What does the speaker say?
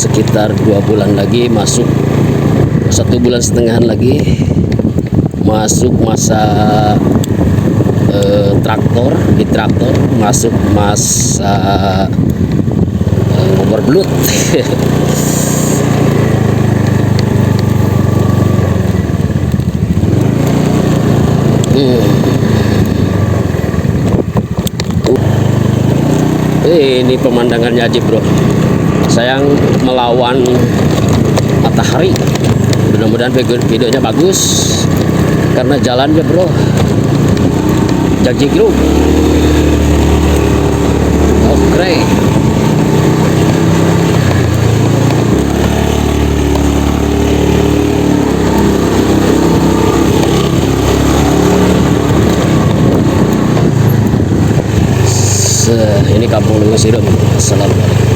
sekitar 2 bulan lagi masuk, 1,5 bulan lagi masuk masa traktor masuk masa overblood. Ini pemandangannya aja bro, sayang melawan matahari. Mudah-mudahan videonya bagus karena jalannya bro jajik bro. Oke. Ini kampung Lungo Sirum. Assalamualaikum.